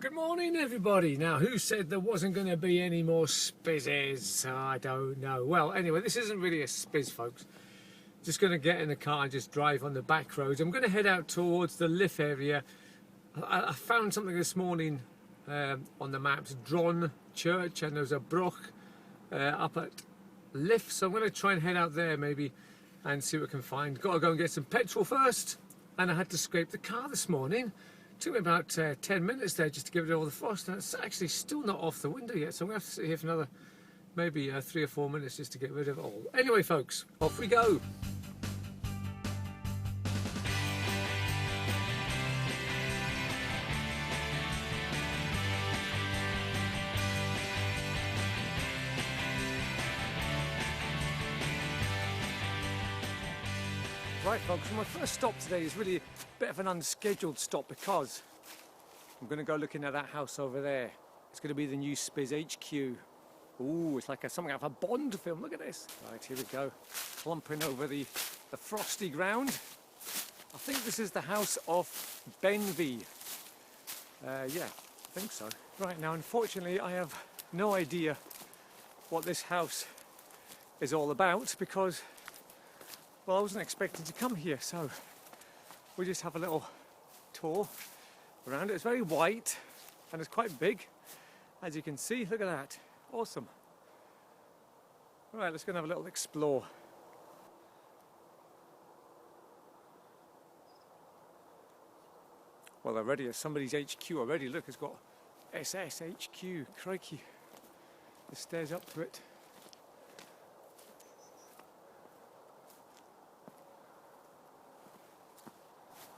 Good morning, everybody. Now, who said there wasn't going to be any more SPiSes? I don't know. Well, anyway, this isn't really a SPiS, folks. Just going to get in the car and just drive on the back roads. I'm going to head out towards the Liff area. I found something this morning on the maps, Dron Church, and there's a broch up at Liff. So I'm going to try and head out there maybe and see what I can find. Got to go and get some petrol first, and I had to scrape the car this morning. Took me about 10 minutes there just to give it all the frost, and it's actually still not off the window yet, so I'm going to have to sit here for another maybe 3 or 4 minutes just to get rid of it all. Anyway, folks, off we go. Right, folks, my first stop today is really a bit of an unscheduled stop because I'm going to go looking at that house over there. It's going to be the new SPiS HQ. Ooh, it's like something out of a Bond film. Look at this. Right, here we go. Clumping over the frosty ground. I think this is the house of Benvie. Yeah, I think so. Right, now, unfortunately, I have no idea what this house is all about because, well, I wasn't expecting to come here, so we just have a little tour around it. It's very white and it's quite big, as you can see. Look at that. Awesome. Right, let's go and have a little explore. Well, already it's somebody's HQ already. Look, it's got SS HQ. Crikey. The stairs up to it.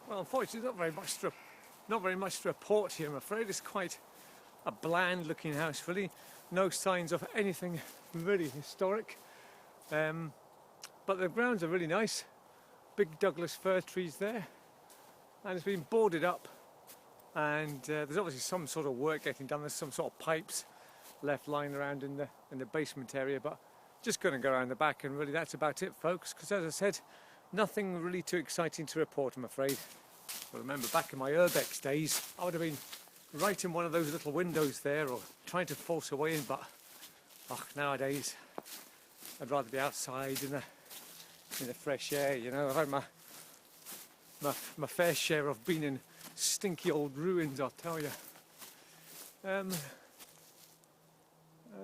Well, unfortunately, not very much to report here, I'm afraid. It's quite a bland-looking house, really. No signs of anything really historic. But the grounds are really nice. Big Douglas fir trees there, and it's been boarded up. And there's obviously some sort of work getting done. There's some sort of pipes left lying around in the basement area. But just going to go around the back, and really that's about it, folks. Because as I said, nothing really too exciting to report, I'm afraid. Well, remember back in my Urbex days, I would have been right in one of those little windows there, or trying to force a way in, but nowadays I'd rather be outside in the fresh air, you know. I've had my fair share of being in stinky old ruins, I'll tell you.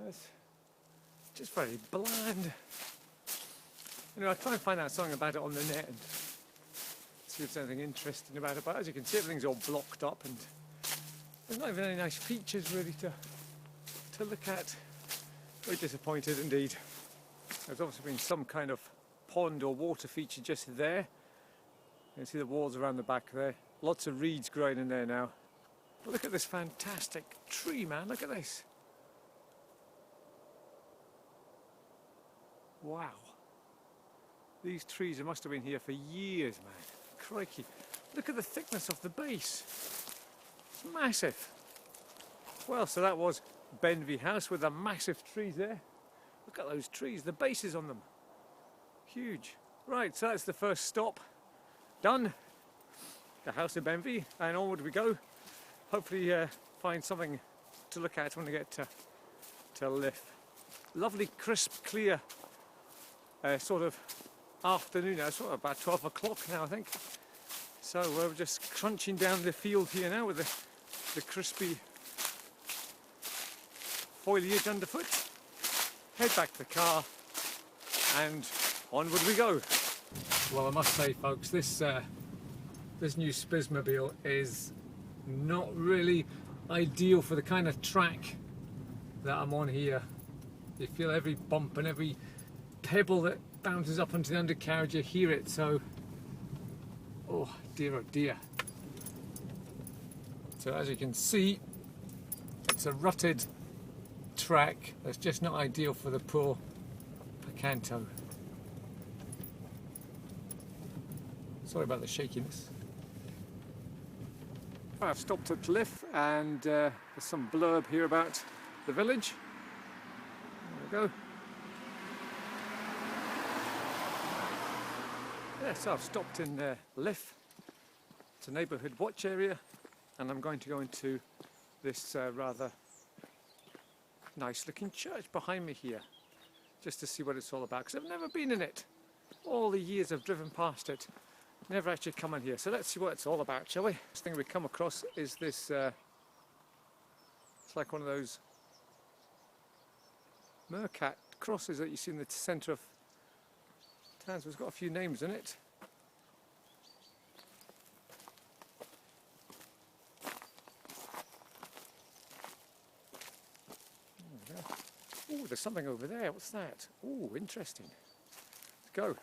It's just very bland. You know, I try and find out something about it on the net and see if there's anything interesting about it, but as you can see, everything's all blocked up and there's not even any nice features really to look at. Very disappointed indeed. There's obviously been some kind of pond or water feature just there. You can see the walls around the back there. Lots of reeds growing in there now. But look at this fantastic tree, man. Look at this. Wow. These trees must have been here for years, man. Crikey. Look at the thickness of the base. It's massive. Well, so that was Benvie House with the massive trees there. Look at those trees, the bases on them. Huge. Right, so that's the first stop. Done. The house of Benvie, and onward we go. Hopefully find something to look at when we get to Liff. Lovely, crisp, clear sort of afternoon now. It's sort of about 12 o'clock now, I think. So we're just crunching down the field here now with the crispy foliage underfoot. Head back to the car and onward we go. Well, I must say, folks, this new SPiSmobile is not really ideal for the kind of track that I'm on here. You feel every bump and every pebble that bounces up onto the undercarriage, you hear it, so oh dear. So as you can see, it's a rutted track that's just not ideal for the poor Picanto. Sorry about the shakiness. I've stopped at Liff, and there's some blurb here about the village. There we go. Yes, I've stopped in Liff. It's a neighbourhood watch area, and I'm going to go into this rather nice looking church behind me here, just to see what it's all about, because I've never been in it. All the years I've driven past it, never actually come in here. So let's see what it's all about, shall we? First thing we come across is this, it's like one of those mercat crosses that you see in the centre of town. So it's got a few names in it. Oh, there's something over there. What's that? Oh, interesting. Let's go.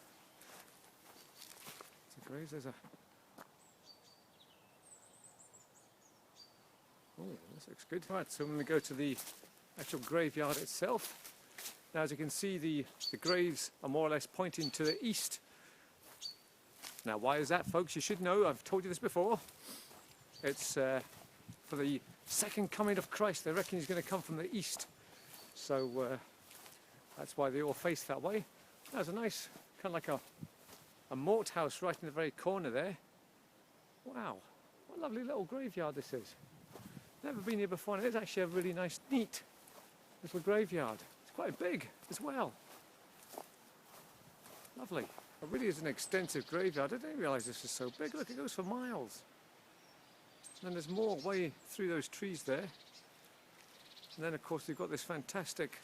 There's a... Oh, this looks good. Right, so I'm going to go to the actual graveyard itself. Now, as you can see, the graves are more or less pointing to the east. Now, why is that, folks? You should know. I've told you this before. It's for the second coming of Christ. They reckon he's going to come from the east. So that's why they all face that way. There's a nice, kind of like a moat house right in the very corner there. Wow, what a lovely little graveyard this is. Never been here before, and it's actually a really nice, neat little graveyard. It's quite big as well. Lovely. It really is an extensive graveyard. I didn't realise this was so big. Look, it goes for miles. And then there's more way through those trees there. And then, of course, you've got this fantastic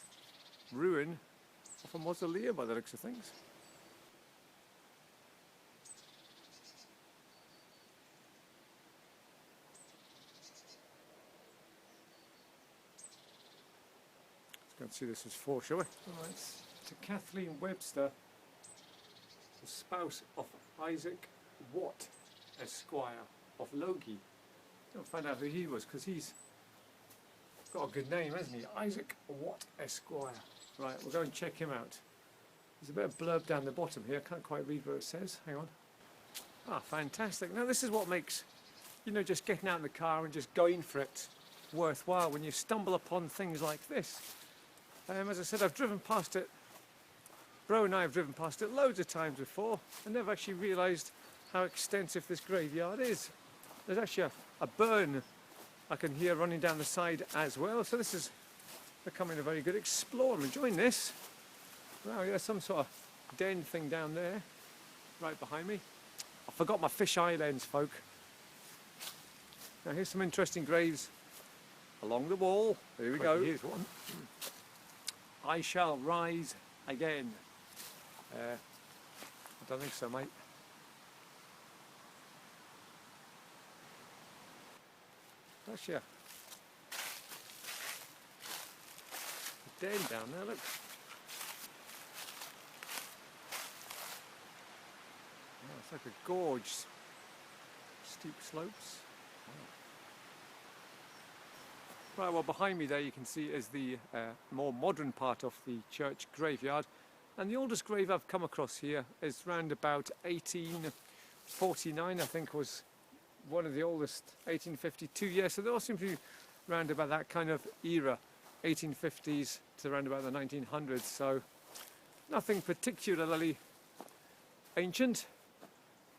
ruin of a mausoleum by the looks of things. Let's go and see this is for, shall we? Right. To Kathleen Webster, the spouse of Isaac Watt, Esquire of Logie. Don't find out who he was, because he's got a good name, hasn't he? Isaac Watt, Esquire. Right, we'll go and check him out. There's a bit of blurb down the bottom here. I can't quite read what it says. Hang on. Ah, fantastic. Now, this is what makes, you know, just getting out in the car and just going for it worthwhile when you stumble upon things like this. As I said, I've driven past it. Bro and I have driven past it loads of times before and never actually realised how extensive this graveyard is. There's actually a burn I can hear running down the side as well, so this is becoming a very good explore. I'm enjoying this. Wow, there's some sort of den thing down there, right behind me. I forgot my fisheye lens, folk. Now here's some interesting graves along the wall. Here we go. Here's one. I shall rise again. I don't think so, mate. That's yeah. The den down there, look. Oh, it's like a gorge. Steep slopes. Wow. Right, well, behind me there you can see is the more modern part of the church graveyard. And the oldest grave I've come across here is round about 1849, I think, was one of the oldest, 1852, yeah, so they all seem to be round about that kind of era, 1850s to around about the 1900s, so nothing particularly ancient,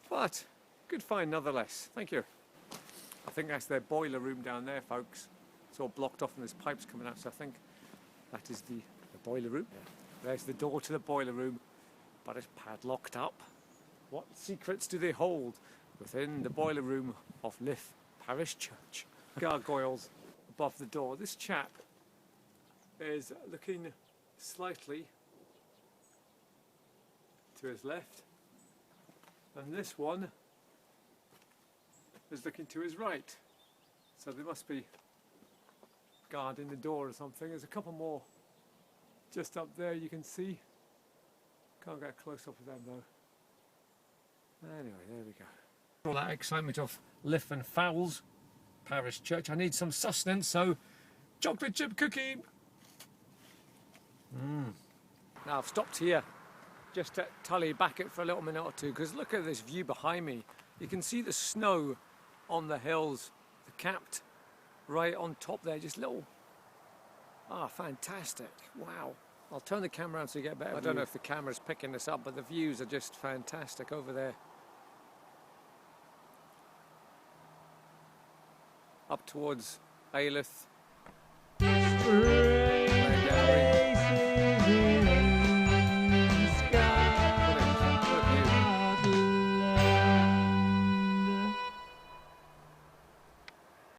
but good find nonetheless. Thank you. I think that's their boiler room down there, folks. It's all blocked off and there's pipes coming out, so I think that is the boiler room. Yeah. There's the door to the boiler room, but it's padlocked up. What secrets do they hold within the boiler room of Liff Parish Church? Gargoyles above the door. This chap is looking slightly to his left, and this one is looking to his right. So they must be guarding the door or something. There's a couple more just up there, you can see. Can't get close up with them though. Anyway, there we go. All that excitement of Liff and Fowles Parish Church. I need some sustenance, so chocolate chip cookie. Now I've stopped here just to tully back it for a little minute or two, because look at this view behind me. You can see the snow on the hills, the capped right on top there, just little. Ah, fantastic. Wow. I'll turn the camera on so you get a better view. I don't know if the camera's picking this up, but the views are just fantastic over there. Up towards Liff.